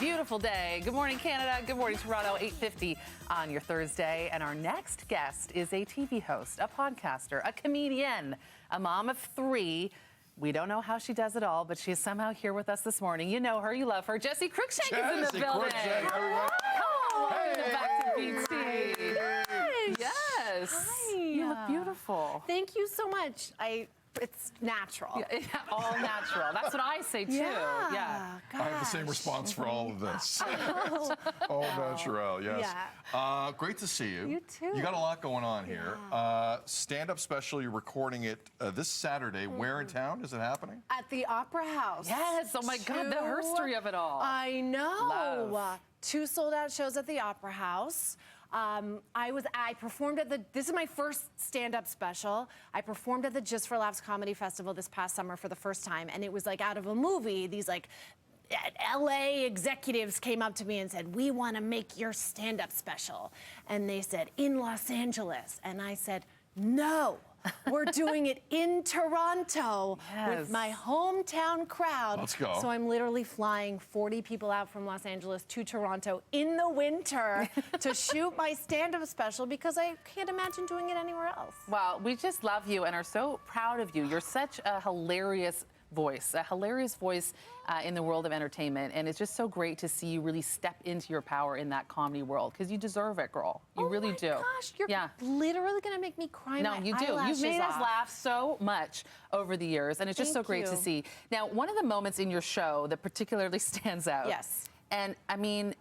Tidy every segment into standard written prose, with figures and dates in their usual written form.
beautiful day. Good morning, Canada. Good morning, Toronto. 8:50 on your Thursday. And our next guest is a TV host, a podcaster, a comedian, a mom of 3. We don't know how she does it all, but she's somehow here with us this morning. You know her, you love her. Jessi Cruickshank is in the building. Hello, welcome back to BT. Yes. Hi. You look beautiful. Thank you so much. It's natural. Yeah, all natural. That's what I say too. Yeah. I have the same response for all of this. All natural, yes. Yeah. Great to see you. You too. You got a lot going on here. Stand-up special, you're recording it this Saturday. Where in town is it happening? At the Opera House. Yes. Oh my God, the history of it all. I know. Love. 2 sold-out shows at the Opera House. I performed at this is my first stand-up special. I performed at the Just for Laughs Comedy Festival this past summer for the first time, and it was like out of a movie. These like LA executives came up to me and said, "We want to make your stand-up special." And they said, "In Los Angeles." And I said, "No. We're doing it in Toronto with my hometown crowd." Let's go. So I'm literally flying 40 people out from Los Angeles to Toronto in the winter to shoot my stand-up special because I can't imagine doing it anywhere else. Well, we just love you and are so proud of you. You're such a hilarious voice in the world of entertainment. And it's just so great to see you really step into your power in that comedy world because you deserve it, girl. You really do. Oh my gosh, you're literally going to make me cry No, my you do. eyelashes You've made us off. laugh so much over the years, and it's just so Thank great to you. see. Now, one of the moments in your show that particularly stands out. Yes. And I mean,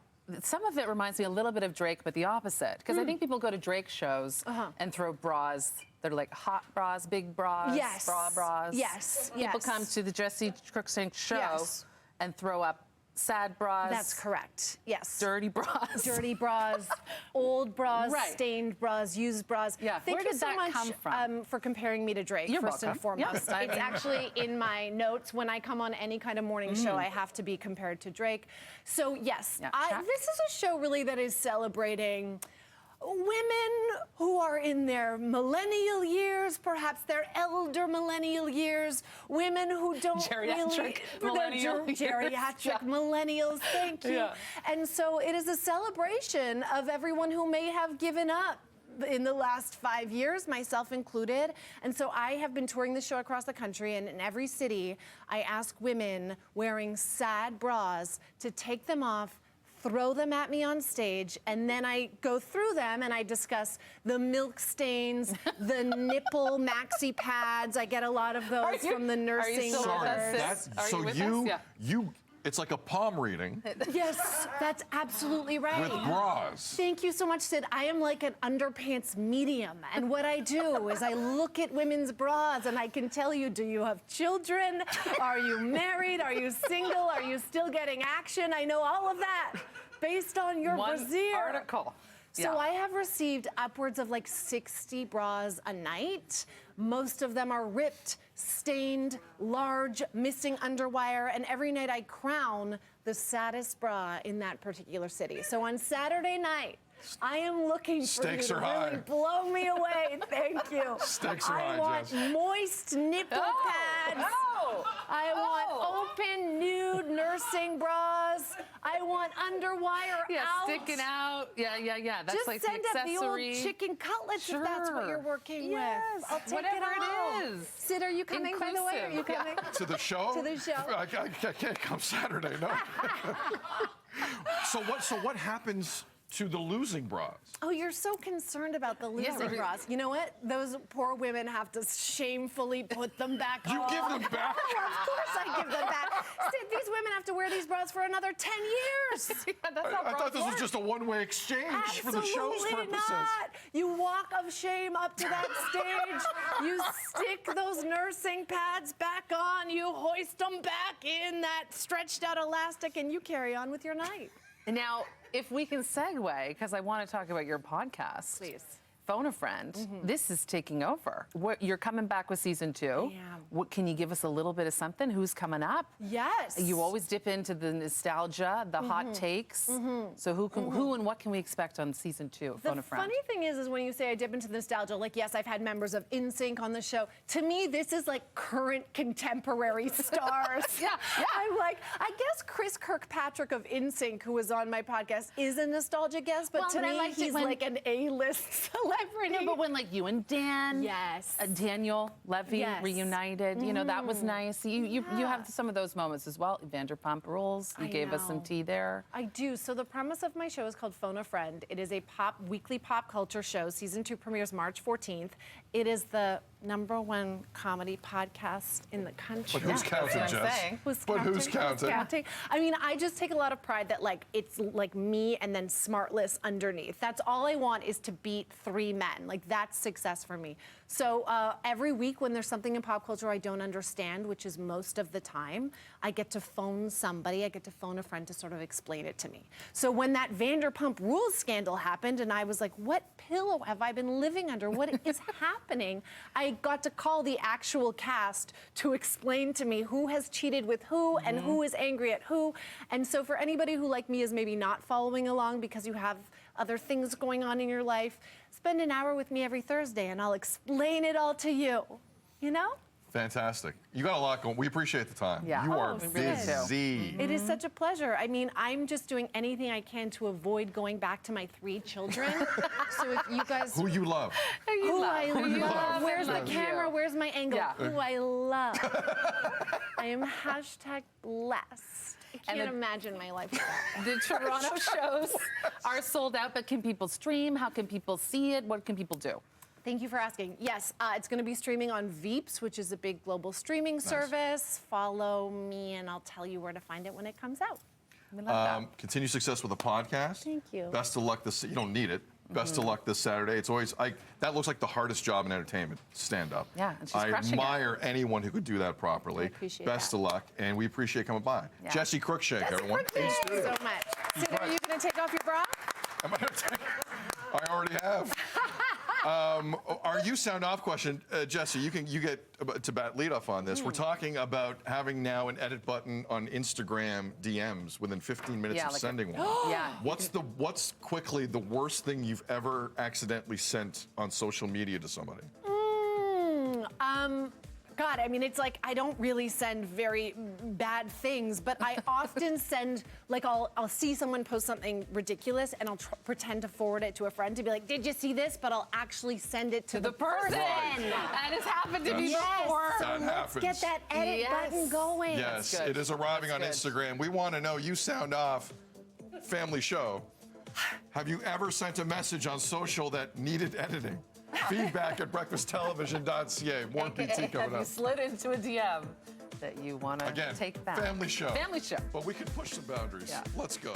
some of it reminds me a little bit of Drake, but the opposite. Because I think people go to Drake shows and throw bras. They're like hot bras, big bras, Yes. bras. Yes. People come to the Jessi Cruickshank show and throw up sad bras. That's correct. Yes. Dirty bras. Dirty bras, old bras, Right. stained bras, used bras. Yeah. Thank Where you did so that much come from? For comparing me to Drake, You're first and welcome. foremost. Yeah. It's actually in my notes. When I come on any kind of morning show, I have to be compared to Drake. So, yes, this is a show really that is celebrating women who are in their millennial years, perhaps their elder millennial years, women who don't Geriatric geriatric millennials, thank you. Yeah. And so it is a celebration of everyone who may have given up in the last 5 years, myself included. And so I have been touring the show across the country, and in every city, I ask women wearing sad bras to take them off, throw them at me on stage, and then I go through them and I discuss the milk stains, the nipple maxi pads. I get a lot of those from the nursing mothers. It's like a palm reading Yes, that's absolutely right. with bras. Thank you so much, Sid. I am like an underpants medium. And what I do is I look at women's bras and I can tell you, do you have children? Are you married? Are you single? Are you still getting action? I know all of that based on your brassiere. Article. So I have received upwards of like 60 bras a night. Most of them are ripped, stained, large, missing underwire, and every night I crown the saddest bra in that particular city. So on Saturday night, I am looking for Stakes you to are really high. blow me away. Thank you. Stakes are high, I want Jess. moist nipple pads. I want open, nude nursing bras. I want underwire out. Sticking out. Yeah. That's Just like send the up the old accessory. chicken cutlets if that's what you're working Yes. with. I'll take Whatever it all. it is. Sid, are you coming, by the way? Are you Inclusive. coming? To the show? To the show. I can't come Saturday, no. So what happens to the losing bras? Oh, you're so concerned about the losing right. bras. You know what? Those poor women have to shamefully put them back on. You give them back? Of course I give them back. Sid, these women have to wear these bras for another 10 years. I thought this was just a one-way exchange for the show's Absolutely purposes. not. You walk of shame up to that stage. You stick those nursing pads back on. You hoist them back in that stretched out elastic, and you carry on with your night. Now, if we can segue, because I want to talk about your podcast. Please. Phone a Friend. This is taking over. You're coming back with season 2. I am. What can you give us a little bit of something? Who's coming up? Yes. You always dip into the nostalgia, the hot takes. So who and what can we expect on season 2 of Phone a The Friend? funny thing is when you say I dip into nostalgia, like, yes, I've had members of NSYNC on the show. To me, this is like current contemporary stars. Yeah. I'm like, I guess Chris Kirkpatrick of NSYNC, who was on my podcast, is a nostalgia guest, but Well, to but I me, liked it he's when- like an A-list celebrity. No, but when like you and Dan, Yes. Daniel Levy Yes. reunited, you know, that was nice. You have some of those moments as well. Vanderpump Rules, you I gave us some know. tea there. I do. So the premise of my show is called Phone a Friend. It is a weekly pop culture show. Season 2 premieres March 14th. It is the #1 comedy podcast in the country. But who's counting, what I'm Jess? saying. But who's counting? I mean, I just take a lot of pride that like it's like me and then Smartless underneath. That's all I want is to beat 3 men. Like that's success for me. So every week when there's something in pop culture I don't understand, which is most of the time, I get to phone somebody. I get to phone a friend to sort of explain it to me. So when that Vanderpump Rules scandal happened and I was like, what pillow have I been living under? What is happening? I got to call the actual cast to explain to me who has cheated with who and who is angry at who. And so for anybody who like me is maybe not following along because you have other things going on in your life, spend an hour with me every Thursday and I'll explain it all to you. You know? Fantastic. You got a lot going. We appreciate the time. Yeah. You Oh, are we really do. busy. It is such a pleasure. I mean, I'm just doing anything I can to avoid going back to my 3 children. So if you guys... Who you love. Who I love. Where's the love camera? you. Where's my angle? Yeah. Who I love. I am #blessed. I And can't the- imagine my life without that. The Toronto shows are sold out, but can people stream? How can people see it? What can people do? Thank you for asking. Yes, it's going to be streaming on Veeps, which is a big global streaming service. Follow me, and I'll tell you where to find it when it comes out. We love that. Continue success with the podcast. Thank you. Best of luck this. You don't need it. Best of luck this Saturday. It's always that looks like the hardest job in entertainment. Stand up. Yeah, and she's I crushing it. admire anyone who could do that properly. I appreciate Best that. of luck, and we appreciate coming by. Yeah. Jessi Cruickshank, everyone. in Thank you studio. so much. Sid, are you going to take off your bra? Am I gonna take- I already have. Our You Sound Off question, Jessi, you get to bat leadoff on this. We're talking about having now an edit button on Instagram DMs within 15 minutes Yeah, of like sending one. Yeah. What's quickly the worst thing you've ever accidentally sent on social media to somebody? God, I mean, it's like I don't really send very bad things, but I often send, like, I'll see someone post something ridiculous and I'll pretend to forward it to a friend to be like, did you see this? But I'll actually send it to the person. Right. And it's happened to me Yes. before. That Let's happens. get that edit Yes. button going. Yes, good. it is arriving on That's good. Instagram. We want to know, You Sound Off family show. Have you ever sent a message on social that needed editing? Feedback at breakfasttelevision.ca. More PT Have coming you up. slid into a DM that you want to Again, take back? family show. Family show. But we can push some boundaries. Yeah. Let's go.